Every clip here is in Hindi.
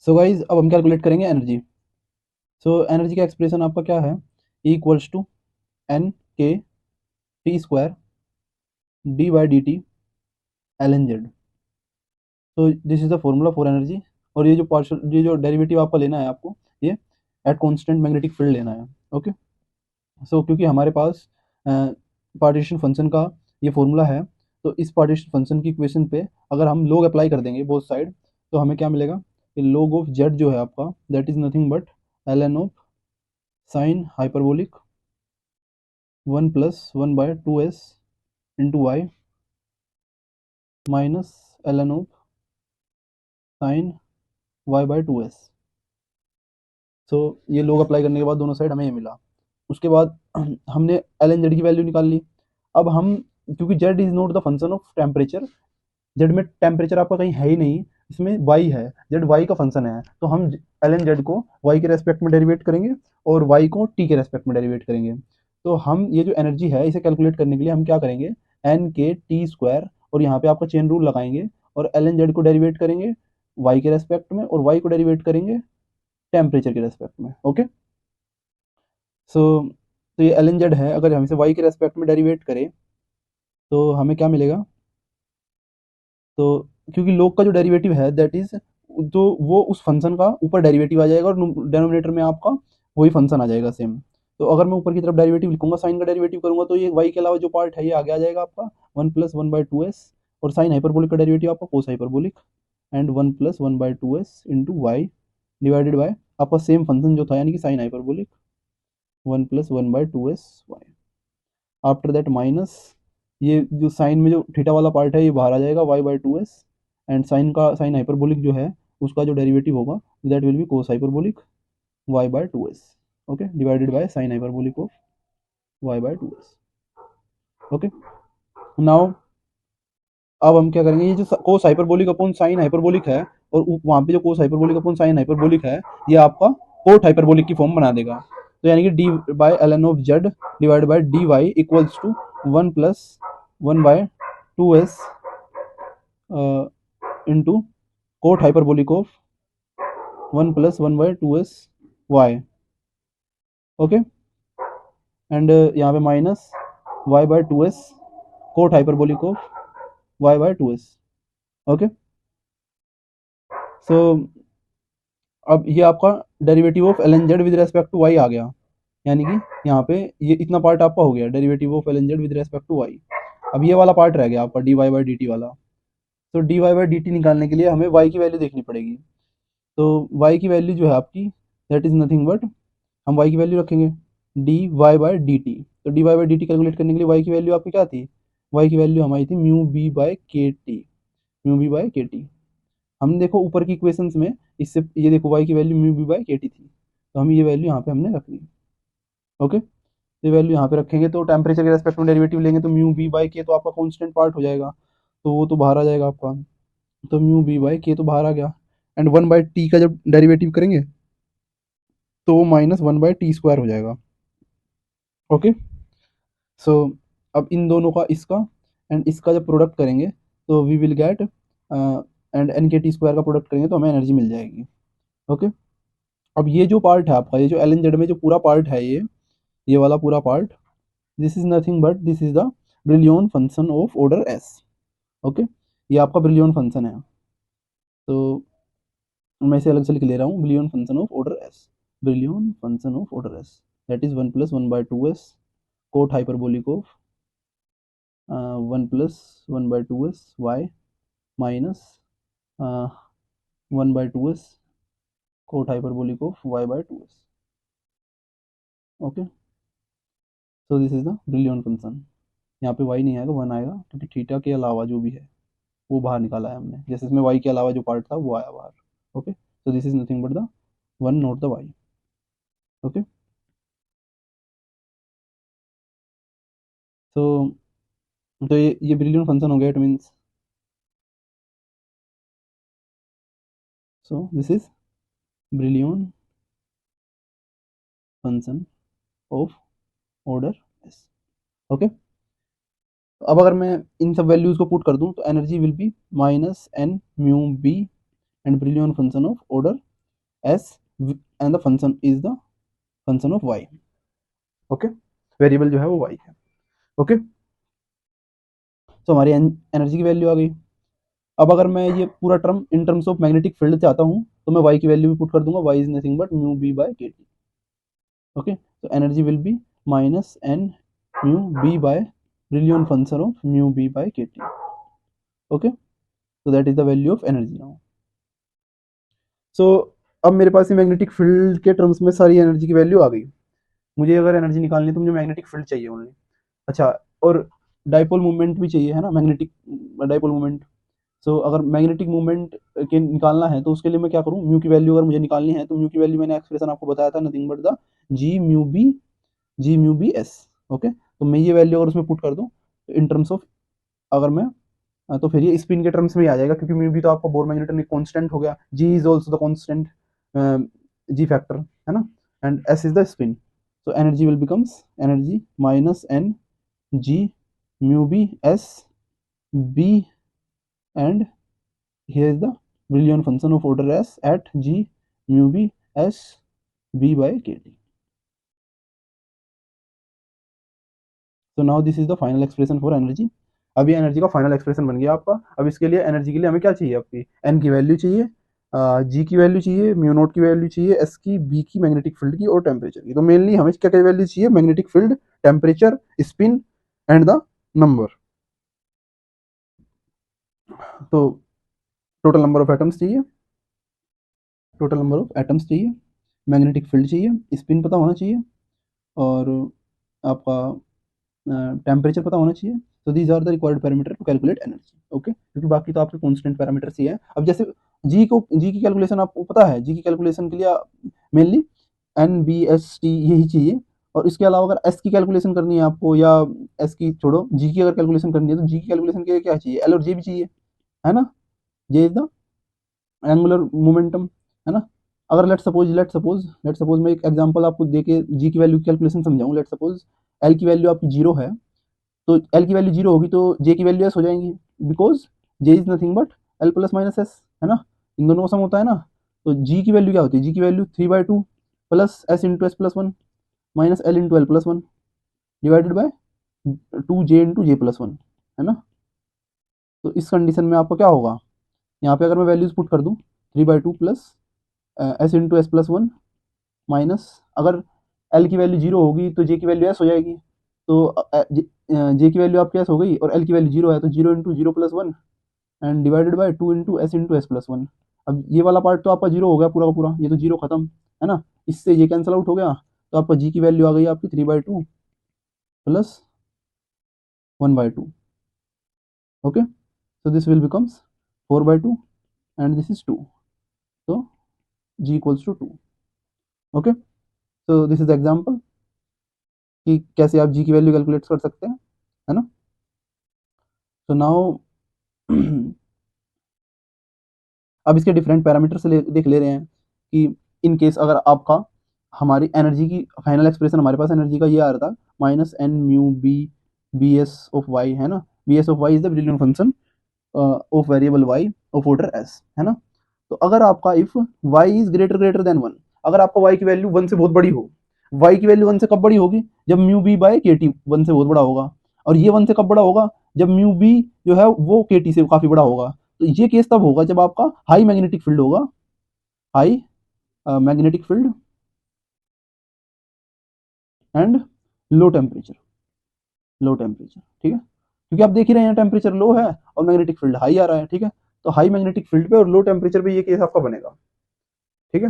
सो गाइज अब हम कैलकुलेट करेंगे एनर्जी। सो एनर्जी का एक्सप्रेशन आपका क्या है, E equals to N K T square D by D T L N Z. तो this is the formula for energy. और ये जो डेरिवेटिव आपका लेना है आपको, ये एट कॉन्स्टेंट मैग्नेटिक फील्ड लेना है। ओके। सो क्योंकि हमारे पास पार्टीशन फंक्शन का ये फॉर्मूला है, तो इस पार्टीशन फंक्शन की इक्वेशन पे अगर हम लोग अप्लाई कर देंगे बोथ साइड, तो हमें क्या मिलेगा कि लोग ऑफ जेड जो है आपका, that is nothing but L N of sine hyperbolic 1 + 1/2s into Y minus L N of sine y/2s। So ये लोग अप्लाई करने के बाद दोनों साइड हमें ये मिला। उसके बाद हमने एल एन जेड की वैल्यू निकाल ली। अब हम, क्योंकि Z is not the function of temperature, Z में टेम्परेचर आपका कहीं है ही नहीं, इसमें वाई है, जेड वाई का फंक्शन है, तो हम एल एन जेड को वाई के रेस्पेक्ट में डेरिवेट करेंगे और वाई को टी के रेस्पेक्ट में डेरिवेट करेंगे। तो हम ये जो एनर्जी है इसे कैलकुलेट करने के लिए हम क्या करेंगे, एन के टी स्क्वायर और यहाँ पे आपका चेन रूल लगाएंगे और एल एन जेड को डेरिवेट करेंगे वाई के रेस्पेक्ट में और वाई को डेरिवेट करेंगे टेम्परेचर के रेस्पेक्ट में। ओके। सो तो ये एल एन जेड है, अगर हम इसे वाई के रेस्पेक्ट में डेरिवेट करें तो हमें क्या मिलेगा। तो क्योंकि लोग का जो डेरिवेटिव है दैट इज, तो वो उस फंक्शन का ऊपर डेरिवेटिव आ जाएगा और डिनोमिनेटर में आपका वही फंक्शन आ जाएगा सेम। तो अगर मैं ऊपर की तरफ डेरिवेटिव लिखूंगा, साइन का डेरिवेटिव करूंगा, तो ये वाई के अलावा जो पार्ट है ये आगे आ जाएगा आपका 1 + 1/2s, और साइन हाइपरबोलिक का डेरिवेटिव आपका cos hyperbolic and 1 + 1/2s into Y divided by आपका सेम फंक्शन जो था, यानी कि sine hyperbolic 1 + 1/2s Y. After that minus ये जो साइन में जो थीटा वाला पार्ट है ये बाहर आ जाएगा y/2s, एंड साइन हाइपरबोलिक जो है उसका जो डेरिवेटिव होगा that will be cos hyperbolic y/2s। Okay, divided by sine hyperbolic of y/2s। Okay. Now अब हम क्या करेंगे, ये जो cos hyperbolic upon sine hyperbolic है और वहाँ पे जो cos hyperbolic upon sine hyperbolic है, ये आपका कोट हाइपरबोलिक की फॉर्म बना देगा। तो यानी कि D by L N of Z divide by D Y equals to 1 + 1/2s into cot hyperbolic of 1 + 1/2s Y. Okay. And यहाँ पे minus y/2s cot hyperbolic of y/2s। Okay. So अब ये आपका derivative of L N Z with respect to Y आ गया, यानी कि यहाँ पे ये इतना पार्ट आपका हो गया derivative of L N Z with respect to Y. अब ये वाला पार्ट रह गया आपका D Y by D T वाला। तो D Y by D T निकालने के लिए हमें वाई की वैल्यू देखनी पड़ेगी। तो वाई की वैल्यू जो है आपकी, दैट इज नथिंग बट, हम वाई की वैल्यू रखेंगे D Y by D T. तो D Y by D T calculate करने के लिए वाई की वैल्यू आपकी क्या थी, वाई की वैल्यू हमारी थी म्यू बी बाई के टी, म्यू बी बाई के टी। हम देखो ऊपर की इक्वेशंस में, इससे ये देखो वाई की वैल्यू म्यू बी बाई के टी थी, तो हम ये वैल्यू यहाँ पे हमने रख दी। ओके। ये वैल्यू यहाँ पे रखेंगे तो टेम्परेचर के रेस्पेक्ट में डेरिवेटिव लेंगे तो म्यू बी बाई के तो आपका कांस्टेंट पार्ट हो जाएगा, तो वो तो बाहर आ जाएगा आपका। तो म्यू बी बाई के तो बाहर आ गया, एंड 1/t का जब डेरिवेटिव करेंगे तो वो -1/t² हो जाएगा। ओके। सो अब इन दोनों का, इसका एंड इसका जब प्रोडक्ट करेंगे तो we will get, and N K T square का प्रोडक्ट करेंगे तो हमें एनर्जी मिल जाएगी। ओके। अब ये जो पार्ट है आपका, ये जो एल एन जेड में जो पूरा पार्ट है, ये वाला पूरा part, this is nothing but this is the Brillouin function of order S. Okay. ये आपका ब्रिलियन फंक्शन है, तो मैं इसे अलग से लिख ले रहा हूँ, Brillouin function of order S, Brillouin function of order S, that is 1 + 1/2s cot hyperbolic of 1 + 1/2s Y minus 1/2s cot hyperbolic of y/2s। Okay. So this is the Brillouin function. यहाँ पे y नहीं आएगा, 1 आएगा, क्योंकि थीटा के अलावा जो भी है वो बाहर निकाला है हमने, जैसे इसमें y के अलावा जो पार्ट था वो आया बाहर। Okay. So this is nothing but the 1 not the y। Okay. So तो ये ब्रिलियन फंक्शन हो गया, it means, so this is Brillouin function of order S. Okay. अब अगर मैं इन सब वैल्यूज को पुट कर दूं तो energy will be -n mu B and Brillouin function of order s and the function is the function of y. Okay, variable जो है वो y है. ओके, तो हमारी एनर्जी की वैल्यू आ गई. अब अगर मैं ये पूरा term in terms of magnetic field चाहता हूँ तो मैं y की वैल्यू भी पुट कर दूंगा. y is nothing but mu B by K T. Okay, तो energy will be minus N mu B by Brillouin function of mu B by K T. Okay, so that is the value of energy now. So अब मेरे पास ये मैग्नेटिक फील्ड के टर्म्स में सारी एनर्जी की वैल्यू आ गई. मुझे अगर एनर्जी निकालनी है तो मुझे मैग्नेटिक फील्ड चाहिए ओनली. अच्छा, और डाइपोल मूवमेंट भी चाहिए है ना, मैग्नेटिक डाइपोल मूवमेंट. सो अगर मैग्नेटिक मूवमेंट के निकालना है तो उसके लिए मैं क्या करूँ, म्यू की वैल्यू अगर मुझे निकालनी है तो म्यू की वैल्यू मैंने एक्सप्रेशन आपको बताया था, nothing but the G mu B S. Okay, तो मैं ये वैल्यू अगर उसमें पुट कर दूँ इन टर्म्स ऑफ, अगर मैं तो फिर ये स्पिन के टर्म्स में ही आ जाएगा, क्योंकि म्यू भी तो आपका बोर मैग्नेटन एक कांस्टेंट हो गया. G is also the constant, g factor है ना, and S is the spin. So energy will becomes energy minus N g mu B S B, and here is the Brillouin function of order S at g mu B S B by K T. So now this is the final expression for energy. अभी एनर्जी का फाइनल एक्सप्रेशन बन गया आपका. अब इसके लिए एनर्जी के लिए हमें क्या चाहिए, आपकी एन की वैल्यू चाहिए, जी की वैल्यू चाहिए, म्यू नोट की वैल्यू चाहिए, एस की, बी की, मैग्नेटिक फील्ड की और टेम्परेचर की. तो मेनली हमें क्या क्या वैल्यू चाहिए, magnetic field, temperature, spin and the number. तो टोटल नंबर ऑफ एटम्स चाहिए, टोटल नंबर ऑफ एटम्स चाहिए, मैग्नेटिक फील्ड चाहिए, स्पिन पता होना चाहिए, और आपका टेम्परेचर पता होना चाहिए. तो these are the required parameter to calculate energy. Okay, क्योंकि बाकी तो आपके कॉन्स्टेंट पैरामीटर्स ही है. अब जैसे जी की कैलकुलेशन आपको पता है, जी की कैलकुलेशन के लिए mainly N B S T यही चाहिए. और इसके अलावा अगर एस की कैलकुलेशन करनी है आपको, या एस की छोड़ो, जी की अगर कैलकुलेशन करनी है तो जी की कैलकुलेशन के लिए क्या चाहिए, एल और जे भी चाहिए, है ना. जे इज द एंगुलर मोमेंटम, है ना. अगर लेट सपोज मैं एक एग्जांपल आपको देके जी की वैल्यू की कैलकुलेशन समझाऊं. लेट सपोज एल की वैल्यू आपकी जीरो है, तो एल की वैल्यू जीरो होगी तो जे की वैल्यू एस हो जाएंगी, because J is nothing but L plus minus S, है ना. इन दोनों का सम होता है ना. तो जी की वैल्यू क्या होती है, जी की value 3/2 plus S into S plus one minus L into L plus one divided by 2 J into J plus one, है ना. तो इस कंडीशन में आपको क्या होगा, यहाँ पे अगर मैं वैल्यूज पुट कर दूँ 3/2 plus S into S plus one minus, अगर एल की वैल्यू जीरो होगी तो जे की वैल्यू एस हो जाएगी. तो जे की वैल्यू आपकी एस हो गई और एल की वैल्यू जीरो है, तो zero into zero plus one and divided by 2 into S plus one. अब ये वाला पार्ट तो आपका जीरो हो गया पूरा का पूरा, ये तो जीरो खत्म, है ना. इससे ये कैंसिल आउट हो गया, तो आपका जी की वैल्यू आ गई आपकी 3/2 plus 1/2. Okay, so this will becomes 4/2 and this is 2, so g equals to 2. okay, so this is the example कि कैसे आप g की वैल्यू कैलकुलेट कर सकते हैं, है ना. so now अब इसके डिफरेंट पैरामीटर से देख ले रहे हैं कि इन केस अगर आपका हमारी एनर्जी की फाइनल एक्सप्रेशन, हमारे पास एनर्जी का ये आ रहा था minus N mu B B S of Y, है ना. B S of Y is the Brillouin function of variable y of order s, है ना. तो अगर आपका if y is greater than 1, अगर आपका y की वैल्यू 1 से बहुत बड़ी हो, y की वैल्यू 1 से कब बड़ी होगी, जब mu B by K T 1 से बहुत बड़ा होगा. और ये 1 से कब बड़ा होगा, जब म्यू बी जो है वो के टी से काफी बड़ा होगा. तो ये केस तब होगा जब आपका हाई मैग्नेटिक फील्ड होगा, high magnetic field and low temperature, ठीक है. क्योंकि आप देख ही रहे हैं टेम्परेचर लो है और मैग्नेटिक फील्ड हाई आ रहा है, ठीक है. तो हाई मैग्नेटिक फील्ड पे और लो टेम्परेचर पे ये केस आपका बनेगा, ठीक है.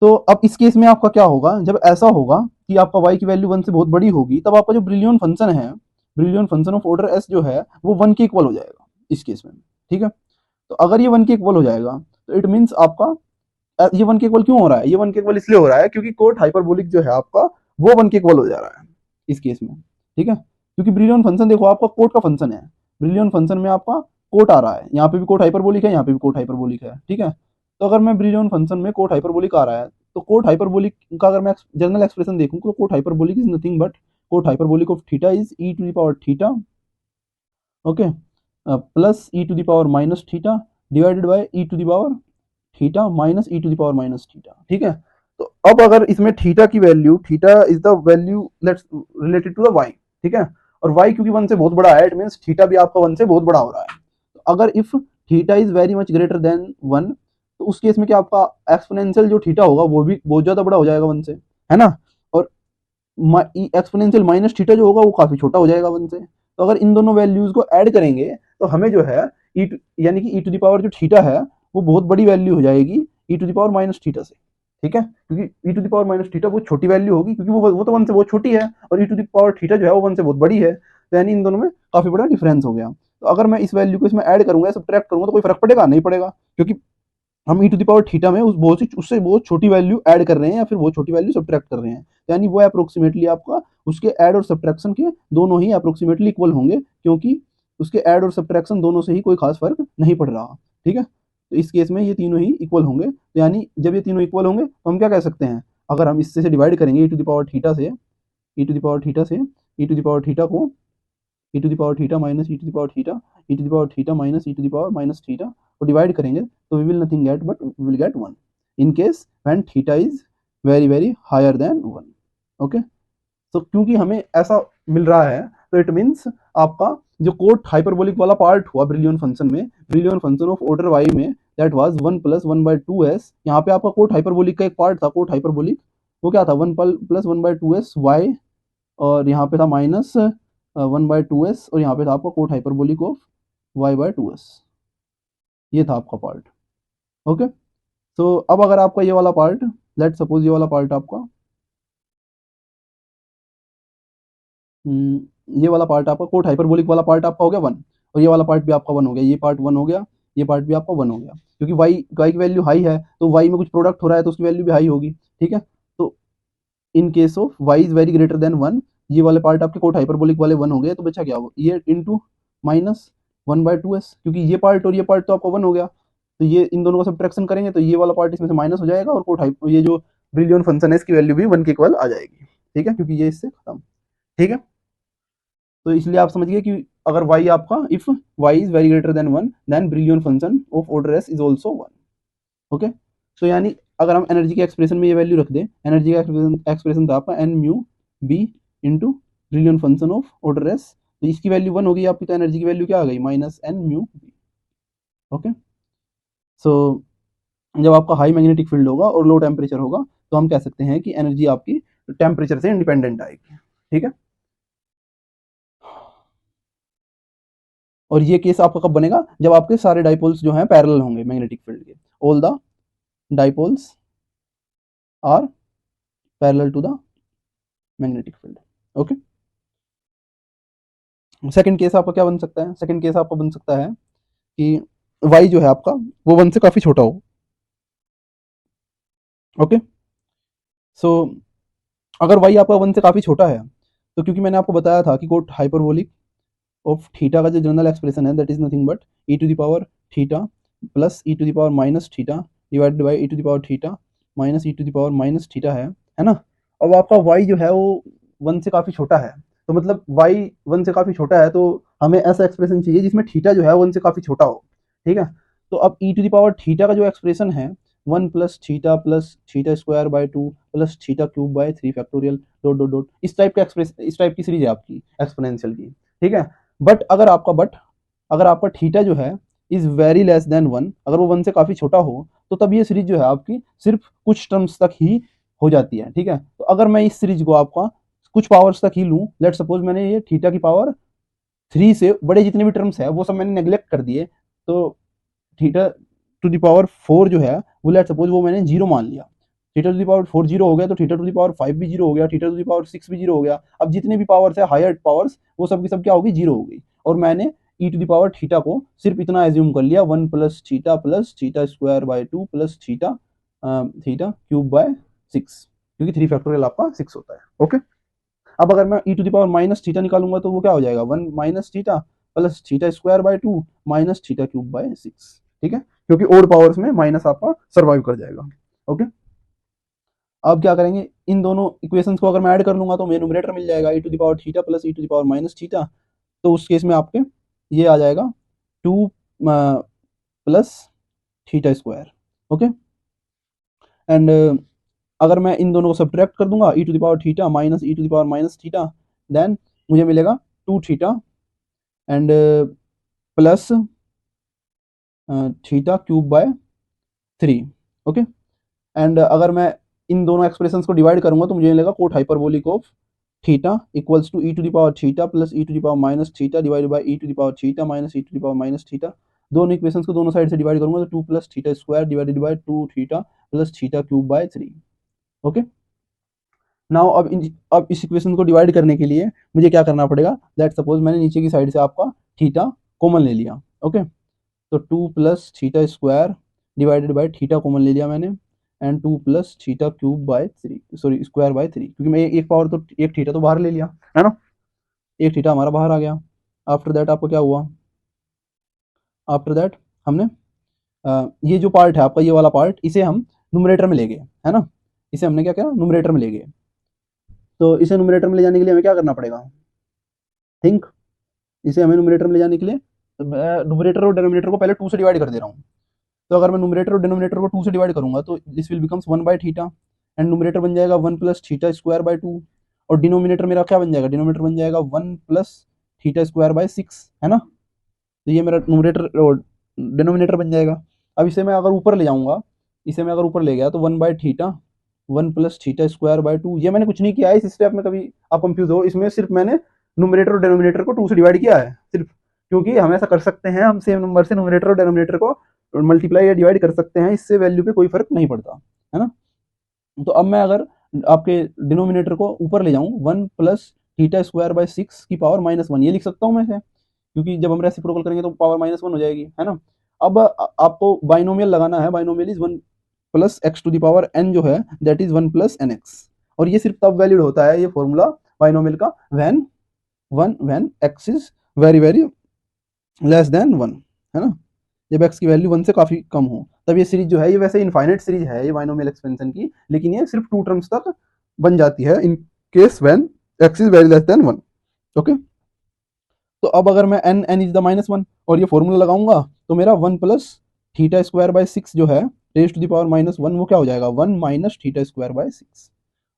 तो अब इस केस में आपका क्या होगा, जब ऐसा होगा कि आपका y की वैल्यू 1 से बहुत बड़ी होगी, तब आपका जो ब्रिलियन फंक्शन है, brilliant function of order s जो है वो 1 के इक्वल हो जाएगा इस केस में, ठीक है. तो अगर ये 1 के इक्वल हो जाएगा तो इट मीन्स आपका ये 1 के इक्वल क्यों हो रहा है, ये 1 के इक्वल इसलिए हो रहा है क्योंकि कोट हाइपरबोलिक जो है आपका वो 1 के इक्वल हो जा रहा है इस केस में, ठीक है. क्योंकि ब्रिलियन फंक्शन देखो आपका कोट का फंक्शन है, ब्रिलियन फंक्शन में आपका कोट आ रहा है, यहाँ पे भी कोट हाइपरबोलिक है, यहाँ पे भी कोट हाइपरबोलिक है, ठीक है. तो अगर मैं ब्रिलियन फंक्शन में कोट हाइपरबोलिक आ रहा है, तो कोट हाइपरबोलिक का अगर मैं जनरल एक्सप्रेशन देखूं तो cot hyperbolic is nothing but cot hyperbolic of theta is E to the power theta, okay, plus E to the power minus theta divided by E to the power theta minus E to the power minus theta, ठीक है। तो अब अगर इसमें थीटा की value, theta is the value let's related to the Y, ठीक है, और वाई क्योंकि 1 से बहुत बड़ा है, इट मींस थीटा भी आपका 1 से बहुत बड़ा हो रहा है। तो अगर if theta is very much greater than 1, तो उस केस में क्या आपका एक्सपोनेंशियल जो थीटा होगा वो भी बहुत ज्यादा बड़ा हो जाएगा 1 से, है ना। और एक्सपोनेंशियल माइनस थीटा जो होगा वो काफी छोटा हो जाएगा 1 से। तो अगर इन दोनों वैल्यूज को ऐड करेंगे तो हमें जो है यानी कि ई टू द पावर जो थीटा है वो बहुत बड़ी वैल्यू हो जाएगी e to the power minus theta से, ठीक है, क्योंकि e to the power minus theta बहुत छोटी वैल्यू होगी, क्योंकि वो तो 1 से बहुत छोटी है, और ई टू द पावर थीटा जो है वो 1 से बहुत बड़ी है। तो यानी इन दोनों में काफी बड़ा डिफरेंस हो गया। तो अगर मैं इस वैल्यू को इसमें ऐड करूंगा, सब्ट्रैक्ट करूंगा, तो कोई फर्क पड़ेगा नहीं पड़ेगा, क्योंकि हम ई टू द पावर थीटा में उससे बहुत छोटी वैल्यू ऐड कर रहे हैं या फिर बहुत छोटी वैल्यू सब्ट्रैक्ट कर रहे हैं। तो यानी वो अप्रोक्सीमेटली आपका उसके ऐड और सब्ट्रैक्शन के दोनों ही अप्रोक्सीमेटली इक्वल होंगे, क्योंकि उसके ऐड और सब्ट्रैक्शन दोनों से ही कोई खास फर्क नहीं पड़ रहा, ठीक है। तो इस केस में ये तीनों ही इक्वल होंगे। तो यानी जब ये तीनों इक्वल होंगे तो हम क्या कह सकते हैं, अगर हम इससे डिवाइड करेंगे e to the power theta से, e to the power theta से, e to the power theta को e to the power theta minus E to the power theta, e to the power theta minus E to the power minus theta को डिवाइड करेंगे तो we will nothing get but we will get 1 in case when theta is very very higher than 1, okay. तो क्योंकि हमें ऐसा मिल रहा है तो इट मीन्स आपका जो कोट हाइपरबोलिक वाला पार्ट हुआ ब्रिलियन फंक्शन में, Brillouin function of order Y में, दैट वाज 1 प्लस 1/2s। यहाँ पे आपका कोट हाइपरबोलिक का एक पार्ट था, कोट हाइपरबोलिक, वो क्या था 1 प्लस 1/2s वाई, और यहाँ पे था माइनस 1/2s, और यहाँ पे था आपका कोट हाइपरबोलिक ऑफ y/2s। ये था आपका पार्ट, ओके। तो अब अगर आपका ये वाला पार्ट, लेट सपोज ये वाला पार्ट आपका ये वाला पार्ट आपका कोट हाइपरबोलिक वाला पार्ट आपका हो गया 1, और ये वाला पार्ट भी आपका 1 हो गया, ये पार्ट 1 हो गया, ये पार्ट भी आपका 1 हो गया, क्योंकि y की वैल्यू हाई है तो y में कुछ प्रोडक्ट हो रहा है तो उसकी वैल्यू भी हाई होगी, ठीक है। तो in case of y is very greater than 1, ये वाले पार्ट आपके कोट हाइपरबोलिक वाले 1 हो गए, तो बचा क्या हो, ये इंटू माइनस 1/2s, क्योंकि ये पार्ट और ये पार्ट तो आपका 1 हो गया, तो ये इन दोनों का सब्ट्रैक्शन करेंगे तो ये वाला पार्ट इसमें से माइनस हो जाएगा, और कोट हाइप ये जो ब्रिलियन फंक्शन है इसकी वैल्यू भी 1 के इक्वल आ जाएगी, ठीक है, क्योंकि ये इससे खत्म, ठीक है। तो इसलिए आप समझिए कि अगर y आपका if y is very greater than 1 then Brillouin function of order s is also 1, okay. तो यानी अगर हम एनर्जी के एक्सप्रेशन में ये वैल्यू रख दें, एनर्जी का एक्सप्रेशन था आपका N mu B into Brillouin function of order S, तो इसकी वैल्यू 1 हो गई आपकी, तो एनर्जी की वैल्यू क्या आ गई minus N mu B, okay. So जब आपका हाई मैग्नेटिक फील्ड होगा और लो टेम्परेचर होगा तो हम कह सकते हैं कि एनर्जी आपकी टेम्परेचर से इंडिपेंडेंट आएगी, ठीक है। और ये केस आपका कब बनेगा, जब आपके सारे डाइपोल्स जो हैं पैरेलल होंगे मैग्नेटिक फील्ड के, all the dipoles are parallel to the magnetic field, okay. Second case आपका क्या बन सकता है, सेकंड केस आपका बन सकता है कि y जो है आपका वो 1 से काफी छोटा हो, ओके। सो अगर y आपका 1 से काफी छोटा है, तो क्योंकि मैंने आपको बताया था कि कोट हाइपरबोलिक ऑफ थीटा का जो जनरल एक्सप्रेशन है that is nothing but E to the power theta plus E to the power minus theta divided by E to the power theta minus E to the power minus theta है ना। अब आपका y जो है वो 1 से काफी छोटा है, तो मतलब y 1 से काफी छोटा है, तो हमें ऐसा एक्सप्रेशन चाहिए जिसमें थीटा जो है 1 से काफी छोटा हो, ठीक है। तो अब ई टू द पावर थीटा का जो एक्सप्रेशन है 1 plus theta square by 2 plus theta cube by 3 factorial dot dot dot, इस टाइप का एक्सप्रेशन, इस टाइप की सीरीज है आपकी एक्सपोनेंशियल की, ठीक है। बट अगर आपका थीटा जो है इज वेरी लेस देन 1, अगर वो 1 से काफी छोटा हो तो तब ये सीरीज जो है आपकी सिर्फ कुछ टर्म्स तक ही हो जाती है, ठीक है। तो अगर मैं इस सीरीज को आपका कुछ पावर्स तक ही लूं, लेट सपोज मैंने ये थीटा की पावर 3 से बड़े जितने भी टर्म्स है वो सब मैंने नेग्लेक्ट कर दिए, तो थीटा टू द पावर 4 जो है वो लेट सपोज वो मैंने जीरो मान लिया, theta two the power 4 zero हो गया, तो थीटा टू द पावर 5 भी जीरो हो गया, थीटा टू द पावर 6 भी जीरो हो गया। अब जितने भी पावर्स है हायर पावर्स वो सब की सब क्या होगी, जीरो हो गई, और मैंने ई टू द पावर थीटा को सिर्फ इतना एज्यूम कर लिया 1 plus theta square by 2 plus theta theta cube by 6, क्योंकि 3 फैक्टोरियल आपका 6 होता है, ओके। अब अगर मैं e to the power minus theta निकालूंगा तो वो क्या हो जाएगा 1 minus theta plus theta square by 2 minus theta cube by 6, ठीक है, क्योंकि ओड पावर्स में माइनस आपका सर्वाइव कर जाएगा, ओके। अब क्या करेंगे, इन दोनों इक्वेशंस को अगर मैं ऐड कर लूंगा तो मुझे न्यूमरेटर मिल जाएगा e to the power theta plus E to the power minus theta, तो उस केस में आपके ये आ जाएगा 2 plus theta square, okay. And अगर मैं इन दोनों को सब्ट्रैक्ट कर दूंगा, e to the power theta minus E to the power minus theta, then मुझे मिलेगा 2 theta and plus theta cube by 3। Okay. And अगर मैं इन दोनों एक्सप्रेशंस को डिवाइड करूंगा तो मुझे मिलेगा cot hyperbolic of theta equals to E to the power theta plus E to the power minus theta divided by E to the power theta minus E to the power minus theta. दोनों इक्वेशंस को दोनों साइड से डिवाइड करूंगा तो 2 plus theta square divided by 2 theta plus theta cube by 3। Okay. Now अब इस इक्वेशन को डिवाइड करने के लिए मुझे क्या करना पड़ेगा, लेट सपोज मैंने नीचे की साइड से आपका थीटा कॉमन ले लिया। ओके। तो 2 plus theta square divided by theta common ले लिया मैंने, and 2 plus theta cube by 3, sorry square by 3, क्योंकि मैं एक पावर तो एक थीटा तो बाहर ले लिया है ना, एक थीटा हमारा बाहर आ गया। आफ्टर दैट आपको क्या हुआ, आफ्टर दैट हमने ये जो पार्ट है आपका, ये वाला पार्ट, इसे हम नुमरेटर में ले गए, है ना, इसे हमने क्या किया, नुमरेटर में ले गए। तो इसे नुमरेटर में ले जाने के लिए हमें क्या करना पड़ेगा, थिंक। इसे हमें नुमरेटर में ले जाने के लिए नुमरेटर और डिनोमिनेटर को पहले 2 से डिवाइड कर दे रहा हूँ। तो अगर मैं नुमरेटर और डिनोमिनेटर को 2 से डिवाइड करूंगा तो this will becomes 1 by theta, and numerator बन जाएगा 1 प्लस थीटा स्क्वायर बाय 2, और डिनोमिनेटर मेरा क्या बन जाएगा, डिनोमिनेटर बन जाएगा 1 प्लस थीटा स्क्वायर बाय 6, है ना। तो ये मेरा नुमरेटर और डिनोमिनेटर बन जाएगा। अब इसे मैं अगर ऊपर ले जाऊंगा, इसे मैं अगर ऊपर ले गया तो 1 by theta 1 plus theta square by 2, ये मैंने कुछ नहीं किया है इस स्टेप में, कभी आप कंफ्यूज हो, इसमें सिर्फ मैंने नुमरेटर और डिनोमिनेटर को 2 से डिवाइड किया है सिर्फ, क्योंकि हम ऐसा कर सकते हैं, हम सेम नंबर से नुमरेटर और डिनोमिनेटर को मल्टीप्लाई या डिवाइड कर सकते हैं, इससे वैल्यू पे कोई फर्क नहीं पड़ता, है ना। तो अब मैं अगर आपके डिनोमिनेटर को ऊपर ले जाऊं, 1 प्लस थीटा स्क्वायर बाय 6 की पावर -1, ये लिख सकता हूं मैं इसे, क्योंकि जब हम रेसिप्रोकल करेंगे तो पावर -1 हो जाएगी, है ना। अब आपको बाइनोमियल लगाना है, binomial is 1 plus X to the power n जो है that is 1 plus N X, और ये सिर्फ तब वैलिड होता है ये फॉर्मूला बाइनोमियल का, when x is very very less than 1, है ना, जब x की वैल्यू 1 से काफी कम हो, तब ये सीरीज जो है, ये वैसे इनफाइनाइट सीरीज है ये बाइनोमियल एक्सपेंशन की, लेकिन ये सिर्फ 2 टर्म्स तक बन जाती है इन case when x is very less than 1। Okay. तो अब अगर मैं n इज द -1 और ये फॉर्मूला लगाऊंगा तो मेरा 1 प्लस थीटा स्क्वायर बाय 6 जो है रेज टू द पावर -1, वो क्या हो जाएगा, 1 minus theta square by 6।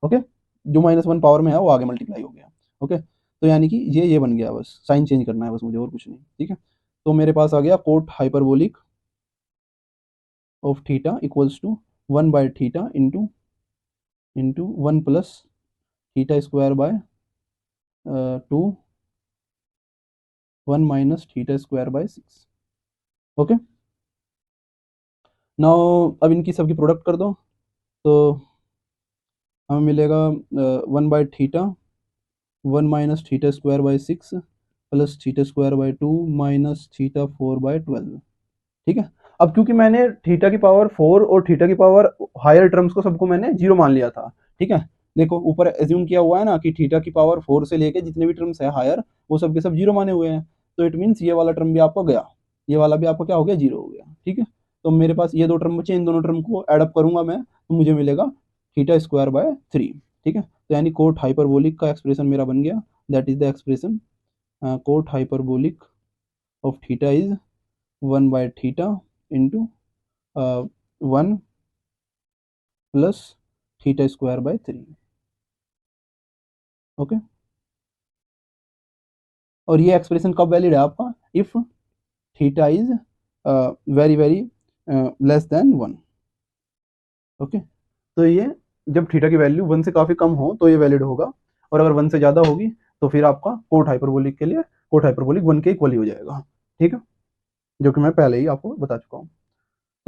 Okay. जो -1 पावर में है वो आगे मल्टीप्लाई हो गया। ओके। तो यानी कि ये बन गया, बस साइन चेंज करना है बस मुझे, और कुछ नहीं, ठीक है। तो मेरे पास आ गया cot hyperbolic of theta equals to 1 by theta into 1 plus theta square by 2 1 minus theta square by 6। Okay. Now अब इनकी सबकी प्रोडक्ट कर दो तो हमें मिलेगा 1 by theta 1 minus theta square by 6 plus theta square by 2 minus theta 4 by 12। ठीक है। अब क्योंकि मैंने थीटा की पावर 4 और थीटा की पावर हायर टर्म्स को सबको मैंने 0 मान लिया था, ठीक है। देखो ऊपर एज्यूम किया हुआ है ना कि थीटा की पावर 4 से लेके जितने भी टर्म्स है हायर, वो सब के सब 0 माने हुए हैं, तो इट मीन्स ये वाला टर्म भी आपका गया, ये वाला भी आपका क्या हो गया, 0 हो गया, ठीक है। तो मेरे पास ये 2 टर्म बचे, इन दोनों टर्म को एडअप करूंगा मैं तो मुझे मिलेगा थीटा स्क्वायर बाय 3, ठीक है। तो यानी कोट हाइपरबोलिक का एक्सप्रेशन मेरा बन गया, that is the expression cot hyperbolic of theta is 1 by theta into 1 plus theta square by 3। Okay. और ये एक्सप्रेशन कब वैलिड है आपका, if theta is very very less than 1। Okay. तो ये जब थीटा की वैल्यू 1 से काफी कम हो तो ये वैलिड होगा, और अगर 1 से ज्यादा होगी तो फिर आपका कोट हाइपरबोलिक के लिए कोट हाइपरबोलिक 1 के इक्वल ही हो जाएगा, ठीक है, जो कि मैं पहले ही आपको बता चुका हूँ।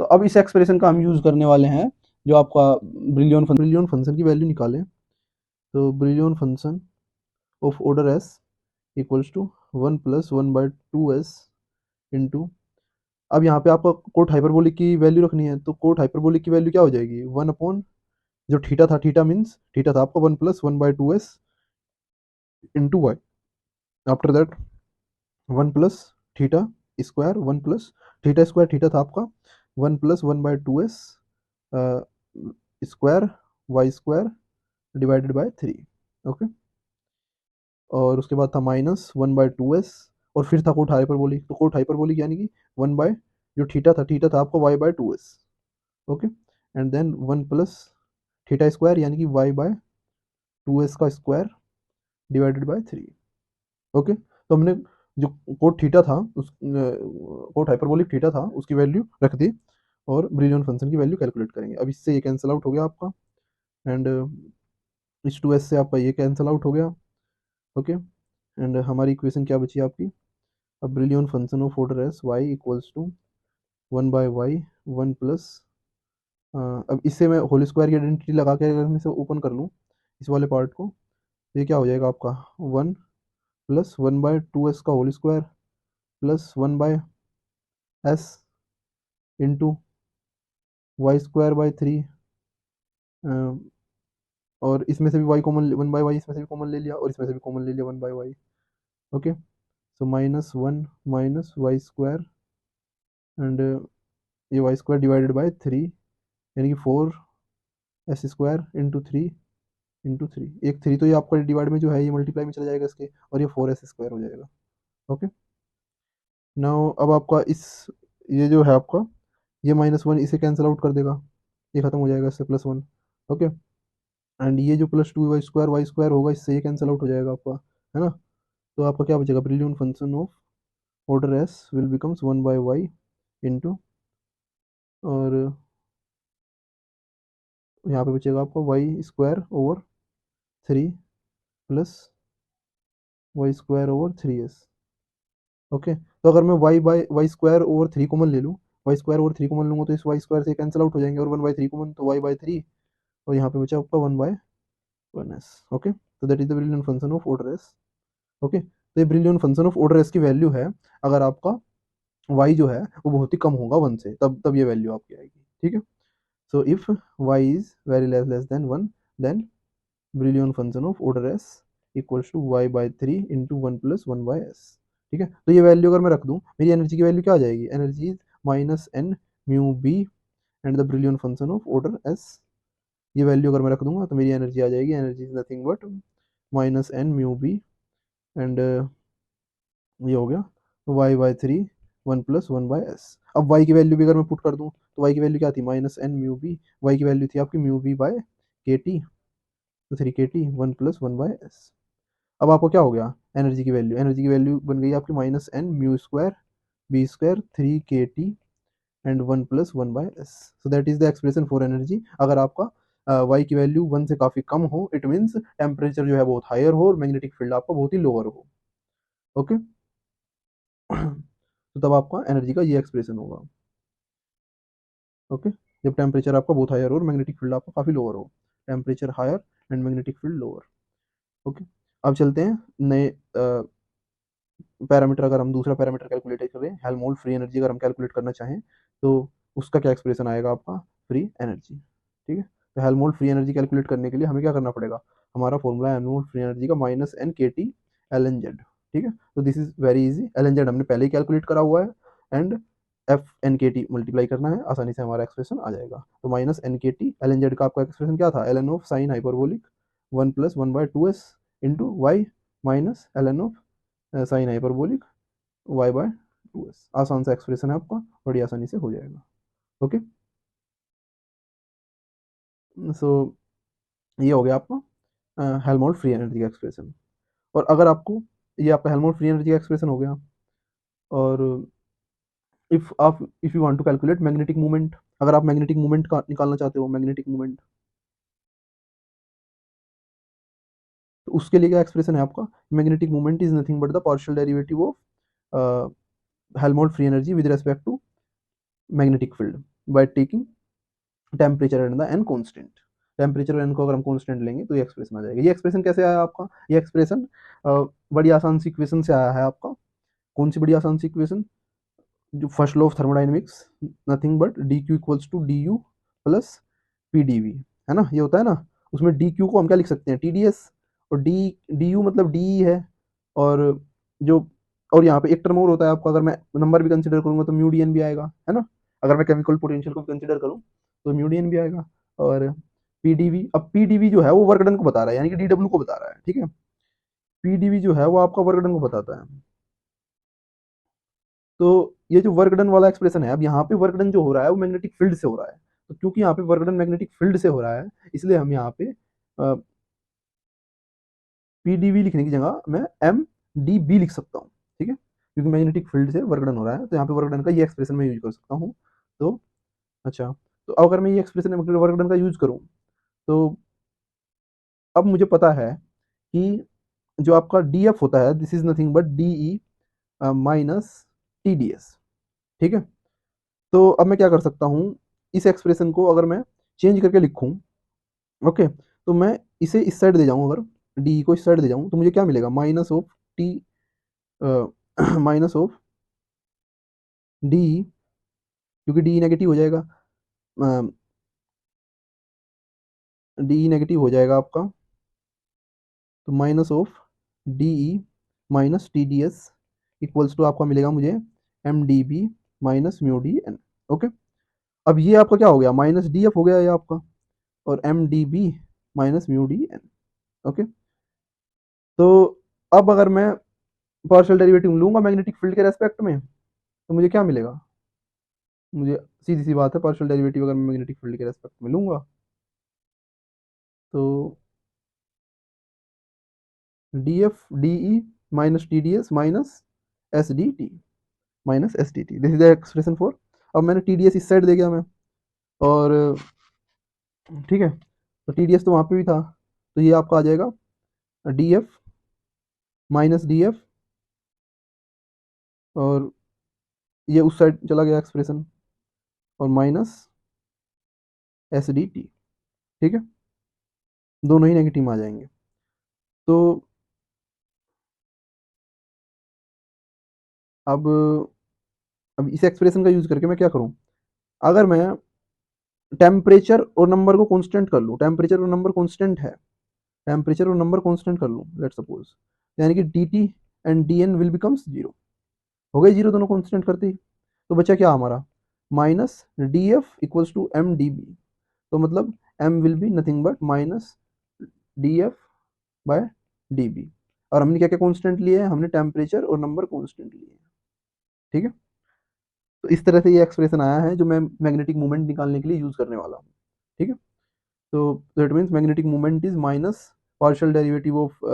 तो अब इस एक्सप्रेशन का हम यूज करने वाले हैं, जो आपका ब्रिलियन फंक्शन की वैल्यू निकालें, तो Brillouin function of order S equals to 1 plus 1/2s into, अब यहाँ पे आपको कोट हाइपरबोलिक की वैल्यू रखनी है, तो कोट हाइपरबोलिक की वैल्यू क्या हो जाएगी, 1 अपॉन जो थीटा था, थीटा मीन्स थीटा था आपका 1 plus 1/2s into Y, after that 1 plus theta square 1 plus theta square, theta था आपका 1 plus 1/2s square Y square divided by 3। Okay. और उसके बाद था -1/2s, और फिर था कोट हाइपरबोलिक, तो कोट हाइपरबोलिक यानी कि 1 बाय जो थीटा था आपका y/2s, okay, and then 1 plus theta square यानी कि y बाय 2s का स्क्वायर डिवाइडेड बाय 3। ओके, तो हमने जो कोट थीटा था उस कोट हाइपरबोलिक थीटा था उसकी वैल्यू रख दी और ब्रिलियन फंक्शन की वैल्यू कैलकुलेट करेंगे। अब इससे ये कैंसिल आउट हो गया आपका, एंड इस 2s से आपका ये कैंसिल आउट हो गया। ओके, एंड हमारी इक्वेशन क्या बची आपकी, अब Brillouin function of order S y equals to 1 by Y 1 plus, अब इससे मैं होल स्क्वायर की आइडेंटिटी लगा के अगर मैं इसे ओपन कर लूँ इस वाले पार्ट को, तो ये क्या हो जाएगा आपका 1 प्लस 1/2s का whole square plus 1/s into y² by 3, और इसमें से भी y कॉमन, 1/y इसमें से भी कॉमन ले लिया और इसमें से भी कॉमन ले लिया 1/y। Okay, so -1 minus y² and ये y² डिवाइडेड बाय 3 यानी कि 4s² इंटू 3 एक 3 तो ये आपका डिवाइड में जो है ये मल्टीप्लाई में चला जाएगा इसके, और ये 4s² हो जाएगा। ओके, नाउ अब आपका इस ये जो है आपका ये -1 इसे कैंसिल आउट कर देगा, ये खत्म हो जाएगा इससे +1। ओके, एंड ये जो +2y² होगा इससे ये कैंसिल आउट हो जाएगा आपका, है ना। तो आपका क्या बचेगा, brilliant function of order S will becomes 1/y into, और यहाँ पे बचेगा आपका y² over 3 plus y² over 3s। Okay, तो अगर मैं y² ओवर 3 कॉमन ले लूँ, y² ओवर 3 कॉमन लूँगा तो इस y² से कैंसिल आउट हो जाएंगे, और 1/3 कॉमन तो y/3, और यहाँ पे बचा आपका 1/1s। ओके, तो that is the Brillouin function of order S. Okay, तो ये Brillouin function of order S की वैल्यू है अगर आपका y जो है वो बहुत ही कम होगा 1 से, तब तब ये वैल्यू आपकी आएगी। ठीक है, so if y is very less than 1 then Brillouin function of order S equals to y/3 into 1 plus 1/s। ठीक है, तो ये वैल्यू अगर मैं रख दूं, मेरी एनर्जी की वैल्यू क्या आ जाएगी, energy is -n mu B and the Brillouin function of order S. ये वैल्यू अगर मैं रख दूंगा तो मेरी एनर्जी आ जाएगी, energy is nothing but -n mu B एंड ये हो गया y/3 1 प्लस 1/s। अब y की वैल्यू भी अगर मैं पुट कर दूं तो y की वैल्यू क्या थी, -n म्यू बी, y की वैल्यू थी आपकी mu B by K T, तो 3 kT 1 प्लस 1/s। अब आपको क्या हो गया, एनर्जी की वैल्यू बन गई आपकी -n μ² b²3 kT and 1 plus 1/s। So that is the expression for energy. अगर आपका y की वैल्यू 1 से काफ़ी कम हो, इट मीन्स टेम्परेचर जो है बहुत हायर हो और मैग्नेटिक फील्ड आपका बहुत ही लोअर हो। ओके, तो तब आपका एनर्जी का ये एक्सप्रेशन होगा। ओके, जब टेम्परेचर आपका बहुत हायर हो और मैग्नेटिक फील्ड आपका काफ़ी लोअर हो, temperature higher and magnetic field lower. Okay, अब चलते हैं नए पैरामीटर। अगर हम दूसरा पैरामीटर कैलकुलेट करें, हेल्महोल्ट्ज फ्री एनर्जी अगर हम कैलकुलेट करना चाहें तो उसका क्या एक्सप्रेशन आएगा आपका, फ्री एनर्जी। ठीक है, तो हेल्महोल्ट्ज फ्री एनर्जी कैलकुलेट करने के लिए हमें क्या करना पड़ेगा, हमारा फॉर्मूला है हेल्महोल्ट्ज फ्री एनर्जी का -n/kT ln z। ठीक है, तो this is very easy, ln z हमने पहले ही कैलकुलेट करा हुआ है, एंड f/n/kT मल्टीप्लाई करना है, आसानी से हमारा एक्सप्रेशन आ जाएगा। तो -n/kT ln z का आपका एक्सप्रेशन क्या था, ln of sine hyperbolic 1 plus 1/2s into Y minus ln of sine hyperbolic y/2s। आसान सा एक्सप्रेशन है आपका, बड़ी आसानी से हो जाएगा। ओके, सो ये हो गया आपका हेल्महोल्ट्ज फ्री एनर्जी का एक्सप्रेशन। और अगर आपको ये आपका हेल्महोल्ट्ज फ्री एनर्जी का एक्सप्रेशन हो गया, और if you want to calculate magnetic movement, अगर आप मैग्नेटिक मूवमेंट का निकालना चाहते हो, मैग्नेटिक मूवमेंट, तो उसके लिए क्या एक्सप्रेशन है आपका, magnetic movement is nothing but the partial derivative of Helmholtz free energy with respect to magnetic field by taking temperature and the N constant. Temperature N को अगर हम कॉन्स्टेंट लेंगे तो ये एक्सप्रेशन आ जाएगा। ये एक्सप्रेशन कैसे आया आपका, ये एक्सप्रेशन बड़ी आसान सी इक्वेशन से आया है आपका। कौन सी बड़ी आसान सी इक्वेशन, जो first law of thermodynamics, nothing but D Q equals to D U plus P D V, है ना, ये होता है ना। उसमें डी क्यू को हम क्या लिख सकते हैं, टी डी एस, और डी यू मतलब डी ई है, और जो और यहाँ पे एक टर्म और होता है आपका, अगर मैं नंबर भी कंसिडर करूंगा तो म्यू डी एन भी आएगा, है ना। अगर मैं केमिकल पोटेंशियल को कंसिडर करूँ तो म्यू डी एन भी आएगा, और पीडीवी, अब पीडीवी जो है वो वर्क डन को बता रहा है, यानी कि डीडब्ल्यू को बता रहा है। ठीक है, पीडीवी जो है वो आपका वर्क डन को बताता है। तो ये जो वर्क डन वाला एक्सप्रेशन है, अब यहाँ पे वर्क डन जो हो रहा है वो मैग्नेटिक फील्ड से हो रहा है, तो क्योंकि यहाँ पे वर्क डन मैग्नेटिक फील्ड से हो रहा है, इसलिए हम यहाँ पे पीडीवी लिखने की जगह मैं एम डी बी लिख सकता हूँ, ठीक है, क्योंकि मैग्नेटिक फील्ड से वर्क डन हो रहा है, तो यहाँ पे वर्क डन का ये एक्सप्रेशन मैं यूज कर सकता हूँ। तो अच्छा, तो अगर मैं ये एक्सप्रेशन वर्क डन का यूज करूँ, तो अब मुझे पता है कि जो आपका डी एफ होता है, this is nothing but D E minus T D S, ठीक है। तो अब मैं क्या कर सकता हूँ, इस एक्सप्रेशन को अगर मैं चेंज करके लिखूँ, ओके, तो मैं इसे इस साइड ले जाऊँ, अगर डी को इस साइड ले जाऊँ, तो मुझे क्या मिलेगा, minus of T, minus of D, क्योंकि डी नेगेटिव हो जाएगा, डी नेगेटिव हो जाएगा आपका, तो minus of D E minus T D S equals to आपका मिलेगा मुझे M D B minus mu D N, okay. अब ये आपका क्या हो गया, माइनस डी एफ हो गया ये आपका, और M D B minus mu D N, okay. तो अब अगर मैं पार्शियल डेरिवेटिव लूंगा मैग्नेटिक फील्ड के रेस्पेक्ट में, तो मुझे क्या मिलेगा, मुझे सीधी सी बात है, पार्शियल डेरिवेटिव अगर मैं मैग्नेटिक फील्ड के रेस्पेक्ट में लूंगा, तो D F D E minus T D S minus S D T, minus S T T, this is the expression for, अब मैंने टी डी एस इस साइड दे गया मैं, और ठीक है, तो टी डी एस तो वहाँ पे भी था, तो ये आपका आ जाएगा D F minus D F, और ये उस साइड चला गया एक्सप्रेशन, और माइनस एस डी टी, ठीक है, दोनों ही नेगेटिव में आ जाएंगे। तो अब इस एक्सप्रेशन का यूज करके मैं क्या करूं, अगर मैं टेम्परेचर और नंबर को कांस्टेंट कर लूं, टेम्परेचर और नंबर कांस्टेंट है, टेम्परेचर और नंबर कांस्टेंट कर लूं, लेट्स सपोज, यानी कि D T and D N will becomes zero, हो गए जीरो दोनों कांस्टेंट करते ही, तो बचा क्या हमारा, minus D F equals to M D B, तो मतलब M will be nothing but minus D F by D B, और हमने क्या क्या कांस्टेंट लिए हैं, हमने टेम्परेचर और नंबर कांस्टेंट लिए हैं, ठीक है। तो इस तरह से ये एक्सप्रेशन आया है जो मैं मैग्नेटिक मोमेंट निकालने के लिए यूज करने वाला हूँ, ठीक है। तो that means magnetic moment is minus partial derivative of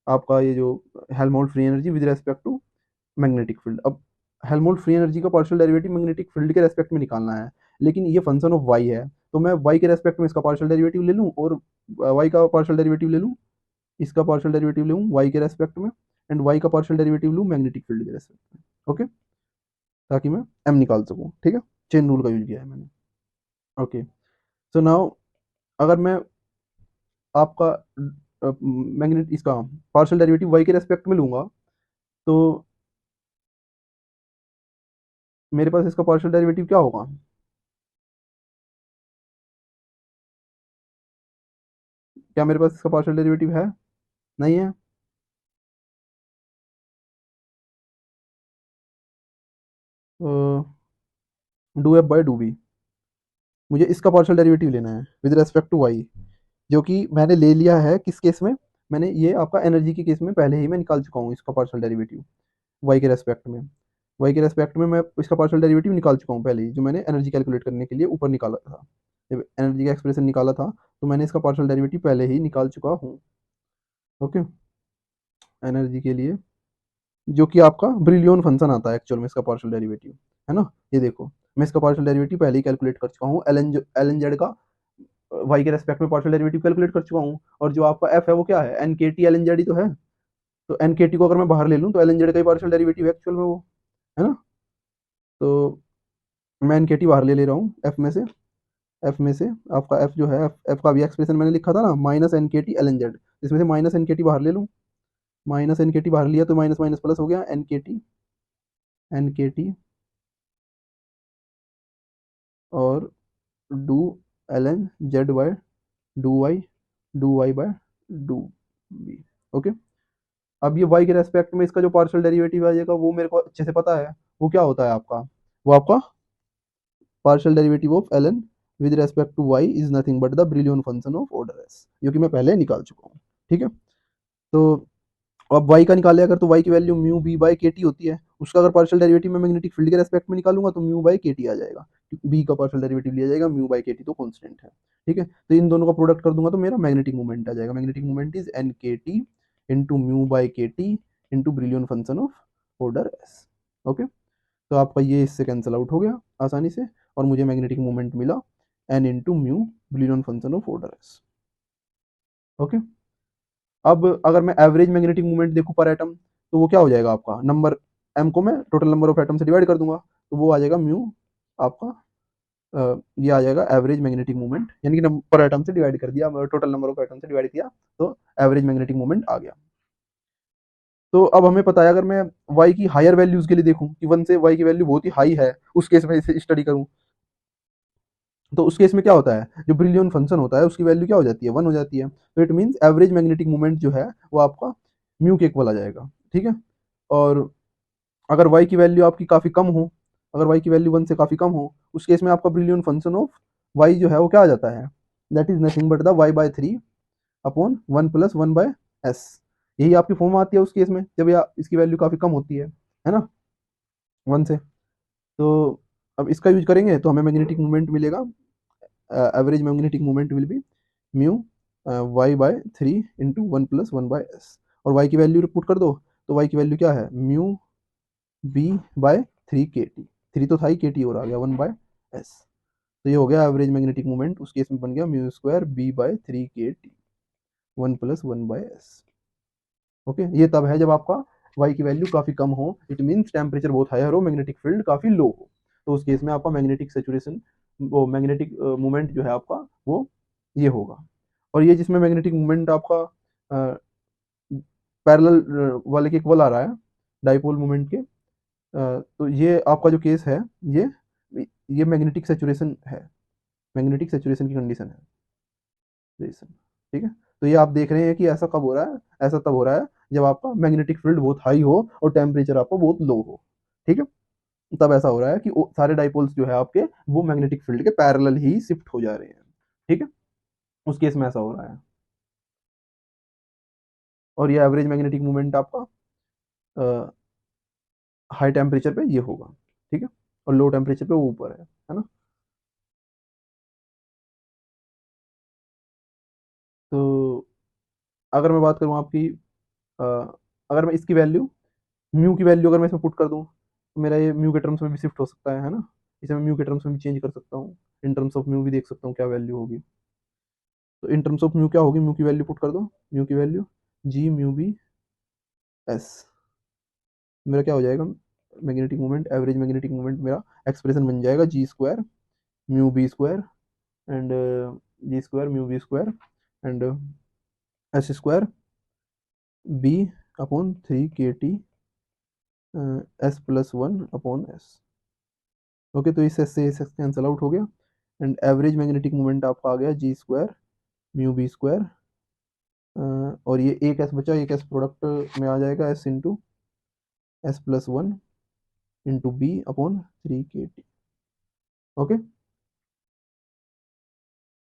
आपका ये जो Helmholtz free energy with respect to magnetic field. अब हेल्महोल्ट्ज फ्री एनर्जी का पार्शियल डेरिवेटिव मैग्नेटिक फील्ड के रेस्पेक्ट में निकालना है, लेकिन ये फंक्शन ऑफ वाई है, तो मैं वाई के रेस्पेक्ट में इसका पार्शियल डेरिवेटिव ले लूँ, और वाई का पार्शियल डेरिवेटिव ले लूँ, इसका पार्शियल डेरिवेटिव लूँ वाई के रेस्पेक्ट में, एंड वाई का पार्शियल डेरिवेटिव लूँ मैग्नेटिक फील्ड के रेस्पेक्ट में, ओके, ताकि मैं एम निकाल सकूँ, ठीक है, चेन रूल का यूज किया है मैंने, ओके। सो नाउ अगर मैं आपका मैग्नेट इसका पार्शियल डेरिवेटिव वाई के रेस्पेक्ट में लूंगा, तो मेरे पास इसका पार्शियल डेरिवेटिव क्या होगा, क्या मेरे पास इसका पार्शियल डेरिवेटिव है, नहीं है, do F by do B, मुझे इसका पार्शियल डेरिवेटिव लेना है विद रेस्पेक्ट टू वाई, जो कि मैंने ले लिया है किस केस में, मैंने ये आपका एनर्जी के केस में पहले ही मैं निकाल चुका हूँ इसका पार्शियल डेरिवेटिव वाई के रेस्पेक्ट में, वाई के रेस्पेक्ट में मैं इसका पार्शियल डेरिवेटिव निकाल चुका हूँ पहले ही, जो मैंने एनर्जी कैलकुलेट करने के लिए ऊपर निकाला था, जब एनर्जी का एक्सप्रेशन निकाला था, तो मैंने इसका पार्शियल डेरिवेटिव पहले ही निकाल चुका हूँ, ओके, एनर्जी के लिए, जो कि आपका ब्रिलियन फंक्शन आता है एक्चुअल में इसका पार्शियल डेरिवेटिव, है ना, ये देखो मैं इसका पार्शियल डेरिवेटिव पहले ही कैलकुलेट कर चुका हूँ, एल एन जेड का वाई के रेस्पेक्ट में पार्शियल डेरिवेटिव कैलकुलेट कर चुका हूँ, और जो आपका एफ है वो क्या है, N K T L N Z ही तो है, तो एन के टी को अगर मैं बाहर ले लूँ, तो एल एन जेड का ही पार्शियल डेरिवेटिव है एक्चुअल में वो, है ना, तो मैं एन के टी बाहर ले रहा हूँ एफ में से, एफ में से आपका एफ जो है, एफ का भी एक्सप्रेशन मैंने लिखा था ना, minus N K T L N Z, इसमें से माइनस एन के टी बाहर ले लूँ, माइनस एन के टी बाहर लिया तो माइनस माइनस प्लस हो गया, N K T, N K T और do L N Z by do Y by do B, okay. अब ये वाई के रेस्पेक्ट में इसका जो पार्शियल डेरिवेटिव आ जाएगा वो मेरे को अच्छे से पता है, वो क्या होता है आपका, वो आपका partial derivative of L N with respect to Y is nothing but the Brillouin function of order S, जो कि मैं पहले निकाल चुका हूँ, ठीक है। तो अब y का निकाले अगर, तो y की वैल्यू म्यू बी बाई के टी होती है। उसका अगर पार्शियल डेरिवेटिव मैं मैग्नेटिक फील्ड के रेस्पेक्ट में निकालूंगा तो म्यू बाई के टी आ जाएगा। बी का पार्शियल डेरिवेटिव लिया जाएगा, म्यू बाई के टी तो कांस्टेंट है। ठीक है, तो इन दोनों का प्रोडक्ट कर दूंगा तो मेरा मैग्नेटिक मोमेंट आ जाएगा। Magnetic moment is an K T into mu by के T into Brillouin function of order S. Okay, तो आपका ये इससे कैंसिल आउट हो गया आसानी से, और मुझे मैग्नेटिक मोमेंट मिला N into mu Brillouin function of order S. Okay, अब अगर मैं एवरेज मैग्नेटिक मोमेंट देखूं पर एटम, तो वो क्या हो जाएगा आपका, नंबर एम को मैं टोटल नंबर ऑफ एटम से डिवाइड कर दूंगा, तो वो आ जाएगा म्यू आपका, ये आ जाएगा एवरेज मैग्नेटिक मोमेंट, यानी कि पर एटम से डिवाइड कर दिया, टोटल नंबर ऑफ एटम से डिवाइड किया तो एवरेज मैग्नेटिक मोमेंट आ गया। तो अब हमें पता है, अगर मैं y की हायर वैल्यूज के लिए देखूं कि 1 से y की वैल्यू बहुत ही हाई है, उस केस में इसे स्टडी करूं, तो उस केस में क्या होता है, जो ब्रिलियन फंक्शन होता है उसकी वैल्यू क्या हो जाती है, 1 हो जाती है। तो it means average magnetic moment जो है वो आपका म्यू के इक्वल आ जाएगा। ठीक है, और अगर y की वैल्यू आपकी काफ़ी कम हो, अगर y की वैल्यू 1 से काफ़ी कम हो, उस केस में आपका ब्रिलियन फंक्शन ऑफ y जो है वो क्या आ जाता है, that is nothing but the y by 3 upon 1 plus 1 by S. यही आपकी फॉर्म आती है उस केस में जब इसकी वैल्यू काफ़ी कम होती है ना, 1 से। तो अब इसका यूज करेंगे तो हमें मैग्नेटिक मोमेंट मिलेगा, average magnetic moment will be mu Y by 3 into 1 plus 1 by S, और वाई की वैल्यू पुट कर दो, तो वाई की वैल्यू क्या है, mu B bye 3 K T, 3 तो था ही, के टी और आ गया 1 बाय एस। तो ये हो गया एवरेज मैग्नेटिक मोमेंट, उस केस में बन गया mu square B bye 3 K T 1 plus 1 by S. Okay, ये तब है जब आपका y की वैल्यू काफ़ी कम हो, इट मीन्स टेम्परेचर बहुत हायर हो, मैग्नेटिक फील्ड काफ़ी लो हो, तो उस केस में आपका मैग्नेटिक सेचुरेशन, वो मैग्नेटिक मोमेंट जो है आपका वो ये होगा। और ये जिसमें मैग्नेटिक मोमेंट आपका पैरेलल वाले के इक्वल आ रहा है, डाइपोल मोमेंट के, तो ये आपका जो केस है, ये ये मैग्नेटिक सेचुरेशन है, मैग्नेटिक सेचुरेशन की कंडीशन है। ठीक है, तो ये आप देख रहे हैं कि ऐसा कब हो रहा है, ऐसा तब हो रहा है जब आपका मैग्नेटिक फील्ड बहुत हाई हो और टेम्परेचर आपका बहुत लो हो। ठीक है, तब ऐसा हो रहा है कि सारे डाइपोल्स जो है आपके वो मैग्नेटिक फील्ड के पैरेलल ही शिफ्ट हो जा रहे हैं। ठीक है, उस केस में ऐसा हो रहा है, और ये एवरेज मैग्नेटिक मूवमेंट आपका हाई टेम्परेचर पे ये होगा। ठीक है, और लो टेम्परेचर पे वो ऊपर है ना। तो अगर मैं बात करूँ आपकी, अ, अगर मैं इसकी वैल्यू, म्यू की वैल्यू अगर मैं इसमें पुट कर दूँ, तो मेरा ये म्यू के टर्म्स में भी शिफ्ट हो सकता है ना, इसे मैं म्यू के टर्म्स में भी चेंज कर सकता हूँ, इन टर्म्स ऑफ म्यू भी देख सकता हूँ क्या वैल्यू होगी। तो इन टर्म्स ऑफ म्यू क्या होगी, म्यू की वैल्यू पुट कर दो, म्यू की value g mu B S, मेरा क्या हो जाएगा, magnetic moment, average magnetic moment मेरा एक्सप्रेशन बन जाएगा g square mu B square and g square mu B square and S square B upon 3 K T S plus 1 upon S. Okay, तो इस एस से इस कैंसल आउट हो गया, एंड एवरेज मैग्नेटिक मोमेंट आपका आ गया जी स्क्वायर म्यू बी स्क्वायर, और ये एक एस बचा, एक एस प्रोडक्ट में आ जाएगा, S into S plus 1 into B upon 3 K T. Okay,